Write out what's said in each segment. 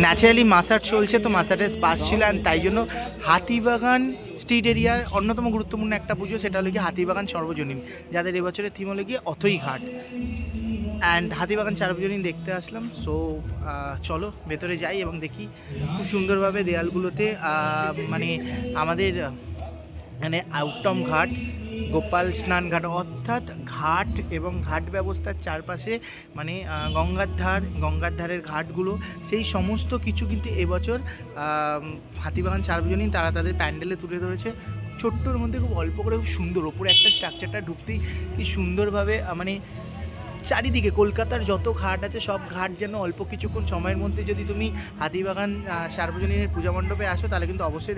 Naturally Masat চলছে, তো মাসাটের pass ছিল, অ্যান্ড তাই জন্য হাতিবাগান স্ট্রিট এরিয়ার অন্যতম গুরুত্বপূর্ণ একটা পুজো, সেটা হলো গিয়ে হাতিবাগান সর্বজনীন, যাদের এবছরের থিম হলো গিয়ে অথই ঘাট। অ্যান্ড হাতিবাগান সর্বজনীন দেখতে আসলাম। সো চলো ভেতরে যাই এবং দেখি খুব সুন্দরভাবে দেয়ালগুলোতে মানে আমাদের মানে আউটটম ঘাট, গোপাল স্নান ঘাট, অর্থাৎ ঘাট এবং ঘাট ব্যবস্থার চারপাশে মানে গঙ্গার ধারের ঘাটগুলো, সেই সমস্ত কিছু কিন্তু এবছর হাতিবাগান সার্বজনীন তারা তাদের প্যান্ডেলে তুলে ধরেছে। ছোট্টর মধ্যে খুব অল্প করে খুব সুন্দর ওপরে একটা স্ট্রাকচারটা ঢুকতেই কি সুন্দরভাবে মানে চারিদিকে কলকাতার যত ঘাট আছে সব ঘাট যেন অল্প কিছুক্ষণ সময়ের মধ্যে যদি তুমি হাতিবাগান সার্বজনীনের পূজা মণ্ডপে আসো তাহলে কিন্তু অবশ্যই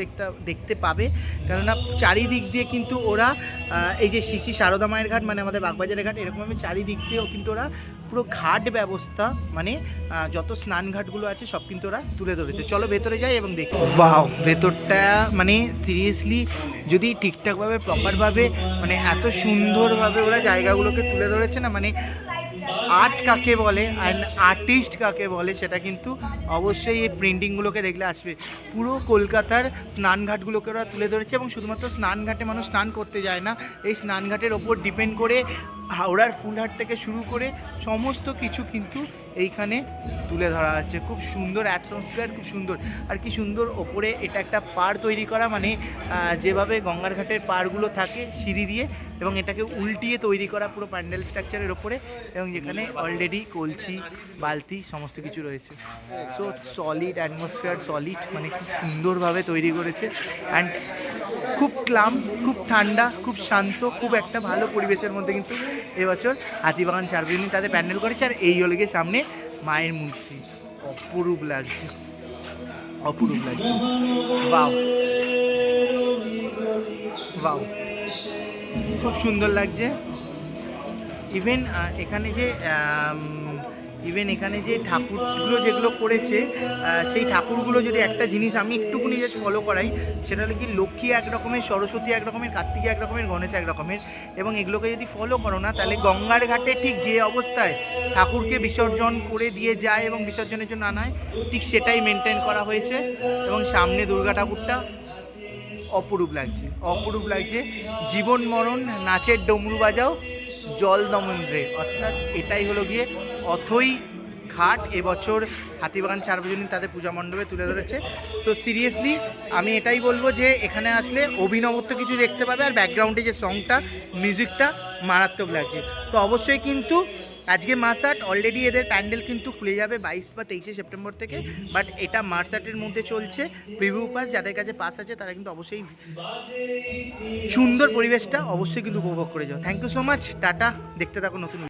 দেখতে পাবে। কেননা চারিদিক দিয়ে কিন্তু ওরা এই যে শ্রী সারদা মায়ের ঘাট মানে আমাদের বাগবাজারের ঘাট, এরকমভাবে চারিদিক দিয়েও কিন্তু ওরা পুরো ঘাট ব্যবস্থা মানে যত স্নান ঘাটগুলো আছে সব কিন্তু ওরা তুলে ধরেছে। চলো ভেতরে যাই এবং দেখি। বাহ, ভেতরটা মানে সিরিয়াসলি যদি ঠিকঠাকভাবে প্রপারভাবে মানে এত সুন্দরভাবে ওরা জায়গাগুলোকে তুলে ধরেছে না, মানে আর্ট কাকে বলে আর আর্টিস্ট কাকে বলে সেটা কিন্তু অবশ্যই এই প্রিন্টিংগুলোকে দেখলে আসবে। পুরো কলকাতার স্নানঘাটগুলোকে ওরা তুলে ধরেছে, এবং শুধুমাত্র স্নানঘাটে মানুষ স্নান করতে যায় না, এই স্নানঘাটের ওপর ডিপেন্ড করে হাওড়ার ফুলহাট থেকে শুরু করে সমস্ত কিছু কিন্তু এইখানে তুলে ধরা আছে। খুব সুন্দর অ্যাটমসফিয়ার, খুব সুন্দর। আর কি সুন্দর ওপরে এটা একটা পাড় তৈরি করা, মানে যেভাবে গঙ্গার ঘাটের পাড়গুলো থাকে সিঁড়ি দিয়ে, এবং এটাকে উল্টিয়ে তৈরি করা পুরো প্যান্ডেল স্ট্রাকচারের ওপরে, এবং যেখানে অলরেডি কলসি বালতি সমস্ত কিছু রয়েছে। সো সলিড অ্যাটমসফিয়ার, সলিড মানে খুব সুন্দরভাবে তৈরি করেছে। অ্যান্ড খুব ক্লাম, খুব ঠান্ডা, খুব শান্ত, খুব একটা ভালো পরিবেশের মধ্যে কিন্তু এবছর হাতিবাগান সার্বজনীন তাদের প্যান্ডেল করেছে। আর এই হলে গিয়ে সামনে মায়ের মূর্তি, অপরূপ লাগছে, অপরূপ লাগছে। বাও বাও, খুব সুন্দর লাগছে। ইভেন এখানে যে ঠাকুরগুলো যেগুলো করেছে, সেই ঠাকুরগুলো যদি একটা জিনিস আমি একটুকুনি জাস্ট ফলো করাই, সেটা হলো কি লক্ষ্মী এক রকমের, সরস্বতী এক রকমের, কার্তিক এক রকমের, গণেশ এক রকমের, এবং এগুলোকে যদি ফলো করো না তাহলে গঙ্গার ঘাটে ঠিক যে অবস্থায় ঠাকুরকে বিসর্জন করে দিয়ে যায় এবং বিসর্জনের জন্য আনা হয়, ঠিক সেটাই মেনটেন করা হয়েছে। এবং সামনে দুর্গা ঠাকুরটা অপরূপ লাগছে, অপরূপ লাগছে। জীবন মরণ নাচের ডমরু বাজাও জল দমন্দ্রে, অর্থাৎ এটাই হলো গিয়ে অথই ঘাট এবছর হাতিবাগান সার্বজনীন তাদের পূজা মণ্ডপে তুলে ধরেছে। তো সিরিয়াসলি আমি এটাই বলবো যে এখানে আসলে অভিনবত্ব কিছু দেখতে পাবে, আর ব্যাকগ্রাউন্ডে যে সংটা, মিউজিকটা মারাত্মক লাগছে। তো অবশ্যই কিন্তু আজকে মার্চ অলরেডি এদের প্যান্ডেল কিন্তু খুলে যাবে 22 বা 23 সেপ্টেম্বর থেকে, বাট এটা মার্চের মধ্যে চলছে। প্রিভিউ পাস, যাদের কাছে পাস আছে তারা কিন্তু অবশ্যই সুন্দর পরিবেশটা অবশ্যই কিন্তু উপভোগ করে যাও। থ্যাংক ইউ সো মাচ, টাটা, দেখতে থাকো নতুন।